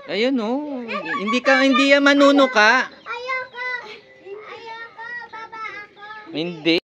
Ayun oh. Hindi yan manuno ka. Ayoko. Ayoko. Baba ako. Hindi.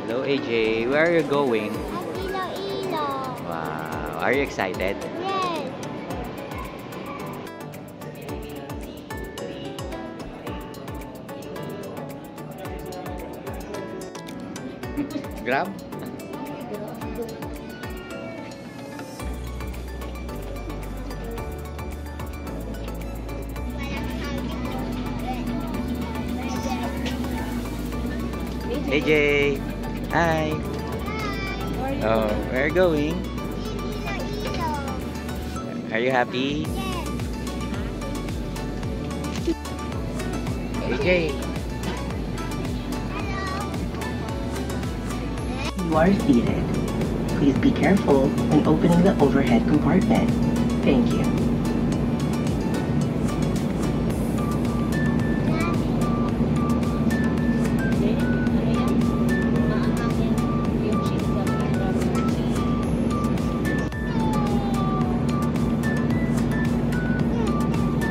Hello AJ, where are you going? At Iloilo. Wow, are you excited? Yes. Grab? AJ, hi. Oh, where are you going? Iloilo. Are you happy? Yes. AJ. You are seated. Please be careful when opening the overhead compartment. Thank you.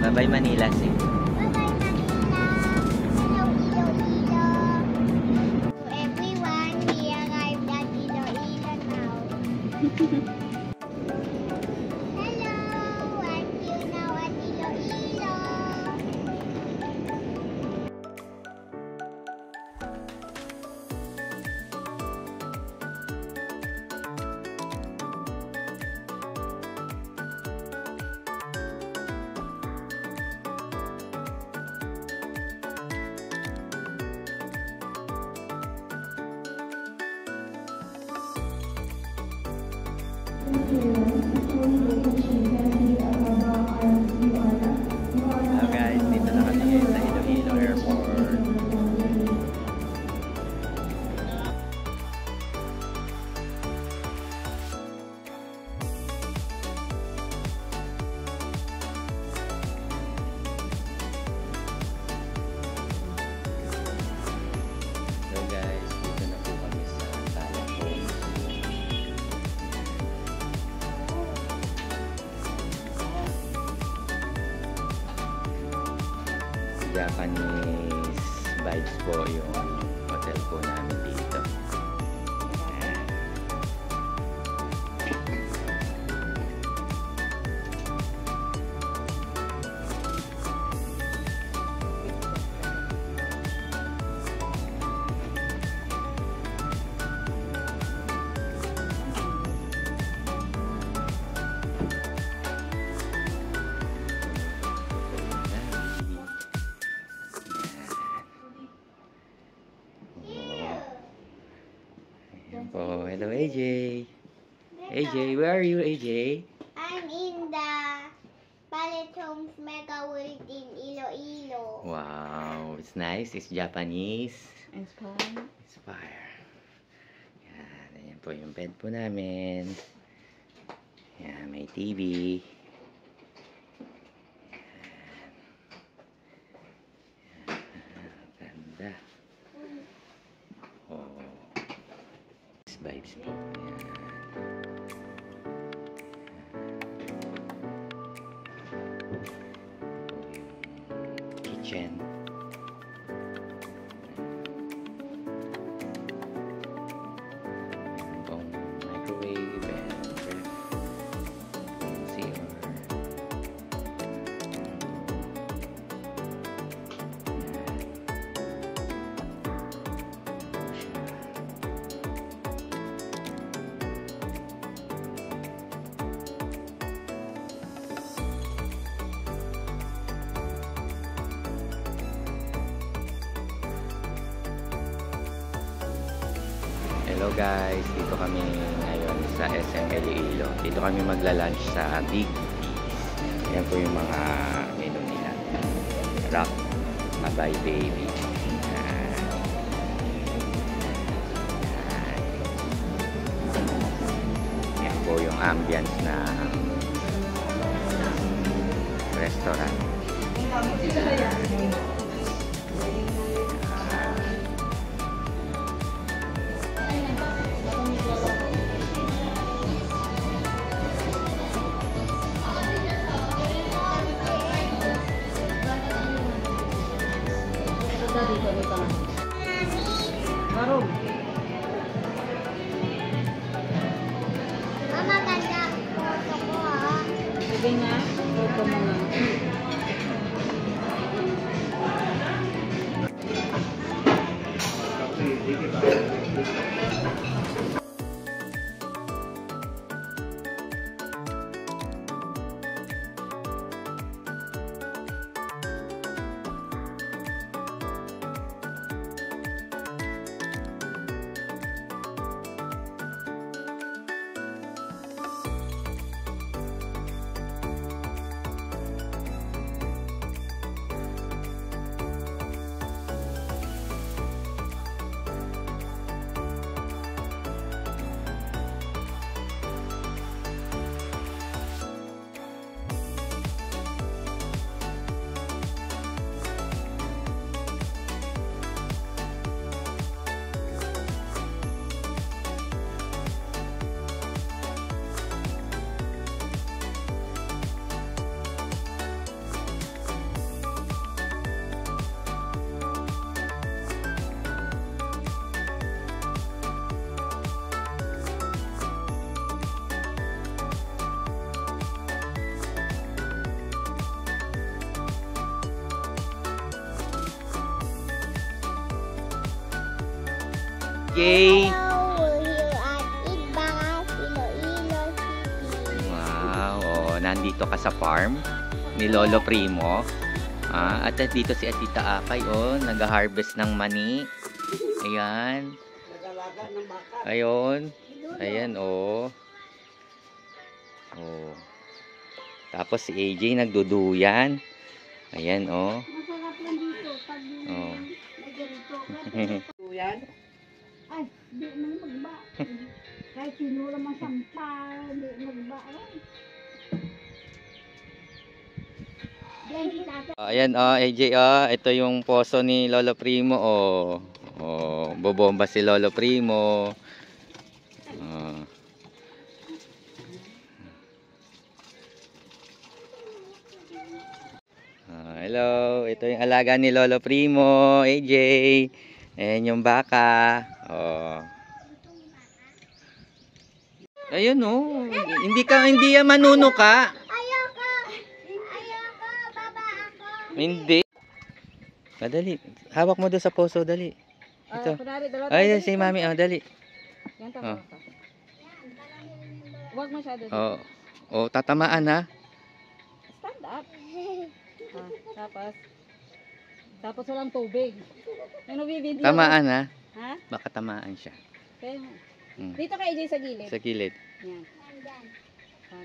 Bye-bye Manila, say. Bye-bye, Manila. Hello, Iloilo. So everyone, we arrived at Iloilo now. Hello, aren't you now at Iloilo? Hello guys, dito na kami ngayon sa Iloilo Airport. So guys, dito na po kami sa Talang Homes. Japanese vibes po yung hotel po namin dito. Oh, hello AJ. AJ, where are you AJ? I'm in the Palette Homes Mega World in Iloilo. Wow, it's nice. It's Japanese. Inspire. Inspire. Yan, ayan po yung bed po namin. Yan, may TV. Yan. Ganda. Oh. Nice vibes po. Yan. Kitchen. Pong microwave and ref. CR. Hello guys, dito kami ngayon sa SM Iloilo. Dito kami magla-lunch sa Big B's. Yan po yung mga menu nila. Rock na by Baby. ambience na restaurant. Mama, ganda ang photo ko ah. Sige nga, photo mo nga. Yay! Hello, here at Igbaras, Iloilo City. Wow, oh, nandito ka sa farm ni Lolo Primo. At dito si Atita Akay, oh, nag-harvest ng mani. Ayan. Ayun. Ayan, oh. Oh. Tapos si AJ nagduduyan. Ayan, oh. Masarap lang dito pag Oh. may ganito. Yan. Ay, di man magba. Kahit sinura masampa, di magba. Ayan, oh, AJ, oh. Ito yung poso ni Lolo Primo, oh. Oh, bobomba si Lolo Primo. Oh. Hello, ito yung alaga ni Lolo Primo, AJ. Ayan yung baka. Oh. Ayun, oh. Hindi yan manuno ka. Ayoko! Ayoko! Baba ako! Hindi. Dali. Hawak mo doon sa poso, dali. Ito. Ay, si Mami, oh, dali. Yan, tama ka. Huwag masyado. Oh. Oh, tatamaan ha. Stand up. Tapos walang tubig. Ano bibidyo? Tamaan ha. Ha? Baka tamaan siya. Kaya, Hmm. dito kay AJ sa gilid. Sa gilid. Yan.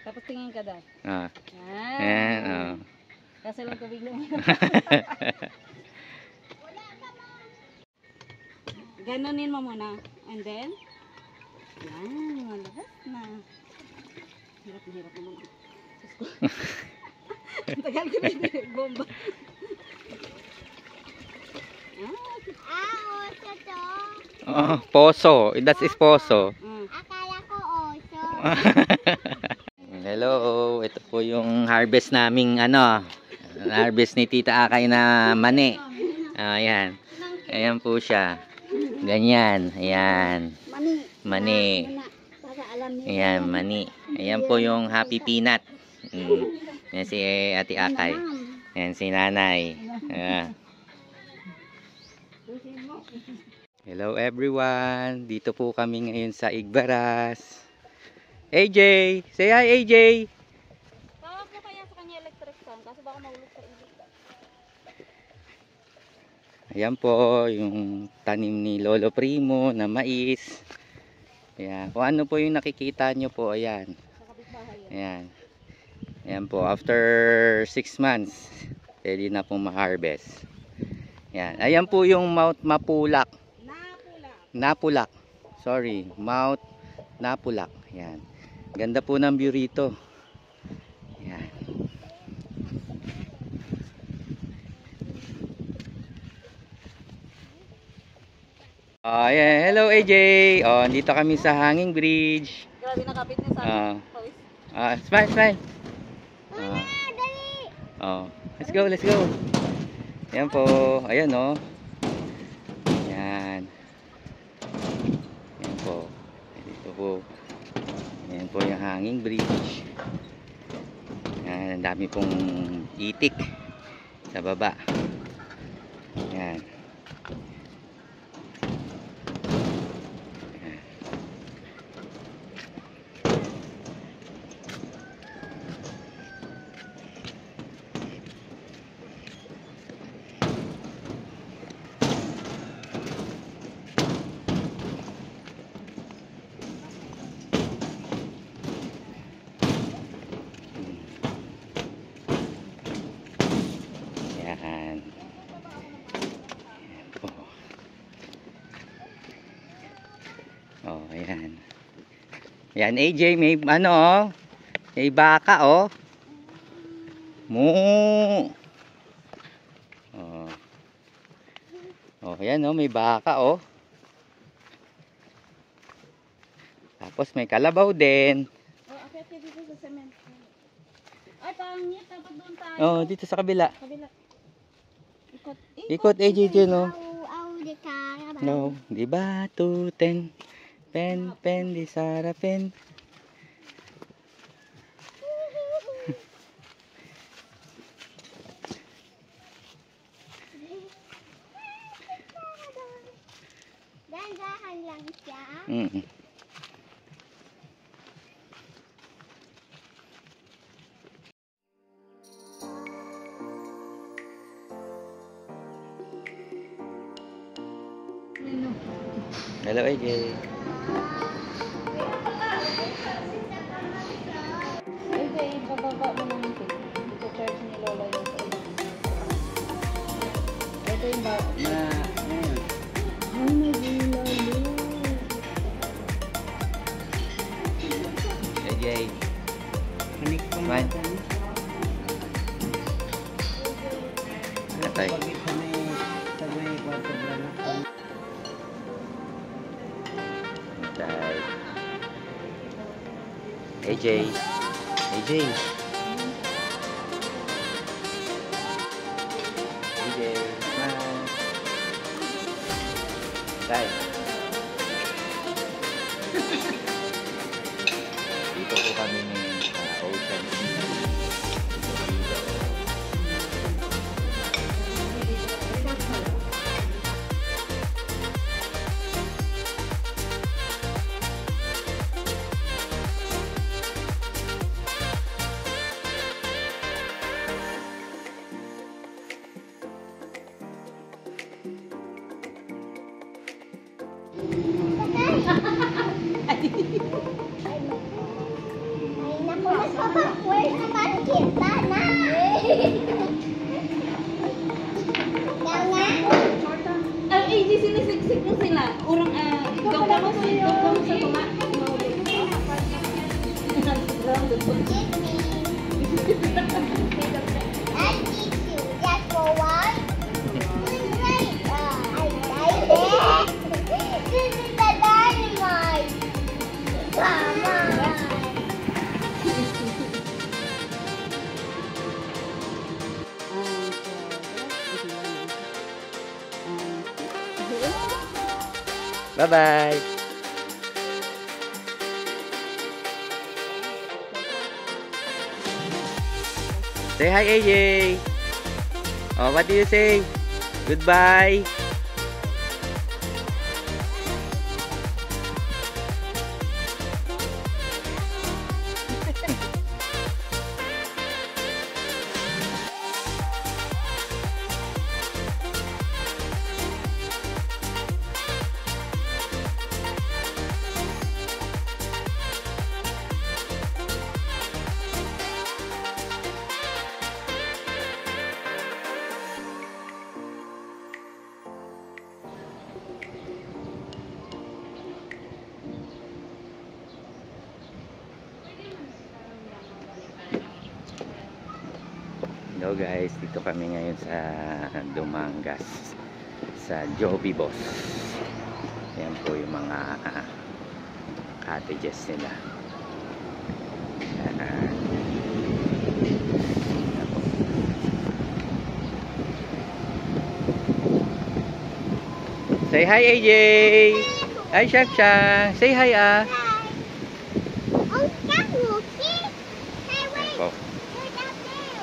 Tapos tingin ka daw. Ah. Yan. Ayan, oh. Kasi lang tubig lang. Ganunin mo muna. And then, yan, malabas na. Hirap na hirap naman. Diyos ko. Ang tagal ko na yung bomba. Oso to. Oh, poso. That is poso. Akala ko oso. Hello. Ito po yung harvest naming harvest ni Tita Akay na mani. Ayan. Ayan po siya. Ganyan. Ayan. Mani. Para alam niyo. Ayan, mani. Ayan po yung happy peanut. Ayan si Ate Akay. Ayan si Nanay. Ayan. Hello everyone. Dito po kami ngayon sa Igbaras. AJ! Say hi AJ! Tawag mo kaya sa kanya electric fan kasi baka mahulog sa ilog. Ayan po yung tanim ni Lolo Primo na mais. Ayan. Kung ano po yung nakikita nyo po. Ayan. Sa kapitbahay yan. Ayan. Ayan po. After 6 months, pwede na pong ma-harvest. Ayan. Ayan po yung Mount Mapulak. Napulak. Sorry. Mount Napulak. Ayan. Ganda po ng view rito. Yan. Oh, yeah. Hello AJ. Oh, dito kami sa Hanging Bridge. Grabe nakapit niya sa akin. Pawis. Smile, smile. Muna, dali! Oh, let's go, let's go. Ayan po. Ayan oh. Ayan. Ayan po. Dito po. Ayan po yung Hanging Bridge. Ayan, ang dami pong itik sa baba. Ayan. Ayan. Ayan po. Oh, ayan. Ayan, AJ, may ano oh. May baka oh. Moo. Oh. Oh, ayan oh, may baka oh. Tapos may kalabaw din. Oh, akit dito sa cement. Ay, pangit. Dapat doon tayo. Oh, dito sa kabila. Kabila. Ikot. Ikot AJ dyan oh. Au, di ka. No, di ba tuten? Pen, pen, di sarapin. Dandahan lang siya. Mm. Hello AJ. Ito, ibababa mo ng ito. Ito, charge ni Lola yung sa ito. Ito yung bawat. Ay, may gulalo. AJ. Smile. Atay. Atay. AJ. AJ. AJ. Smile. Atay. Dito po kami ni Ocean. Ay, naku, mas mapapwers naman kita na. Ikaw nga. Ang AJ, sinisiksik mo sila. Urang, ikaw ka mo sa tunga. Give me. I teach you just for one. Right. I like it. This is the dynamite. Come on. Bye-bye. Say hi, AJ. Oh, what do you say? Goodbye. Hello guys, dito kami ngayon sa Dumangas sa Joby Boss. Ayan po yung mga cottages nila. Ayan. Say hi AJ! Hi Shang Shang! Say hi ah! Oh, that Wookie. Hey, wait. Po. Look out there.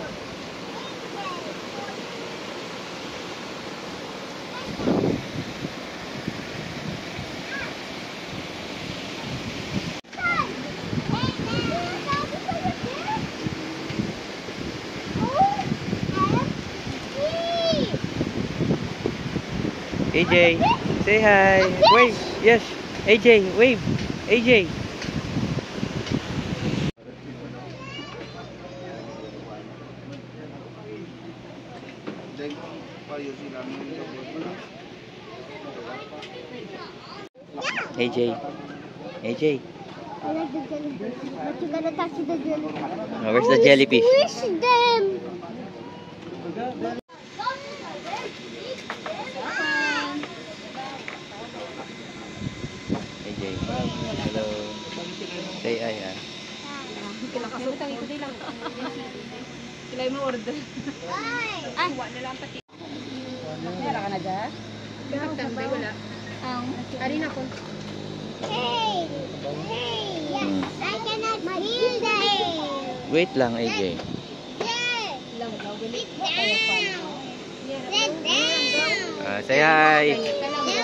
AJ, say hi. Wave. Yes. AJ, wave. AJ. AJ. AJ. I like the jellyfish, but you gotta touch the jellyfish. Oh, where's the jellyfish? Squish them. AJ. Hello. Say hi ah. Kinakasutan ito din lang. Kilay mo order. Ay, wala lang pati. Wala ka na dyan? Tambay, wala. Ari na ko. Hey, hey, I cannot feel them. Wait lang AJ. Yes. Sit down. Sit down. Say hi. Down, down.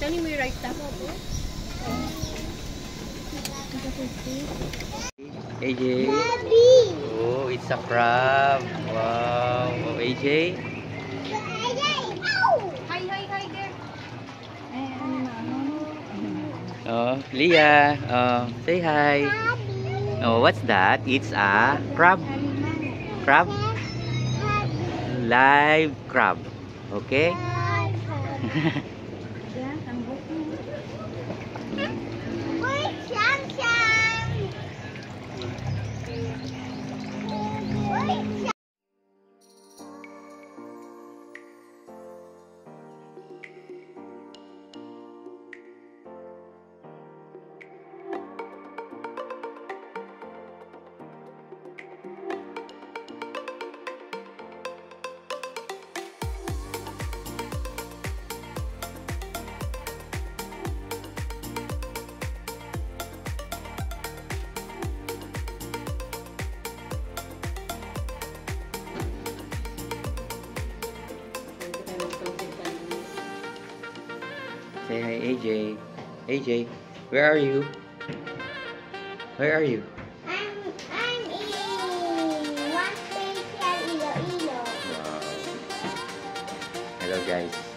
Tell mo yung right stuff. AJ. Daddy. Oh, it's a crab. Wow. Oh, AJ. Ow. Hi there. Oh, Leah. Say hi. Oh, what's that? It's a crab. Crab? Live crab. Okay? Where's Shang Shang? Where's Say hi, AJ. AJ, where are you? Where are you? I'm in one station Iloilo. Wow. Hello, guys.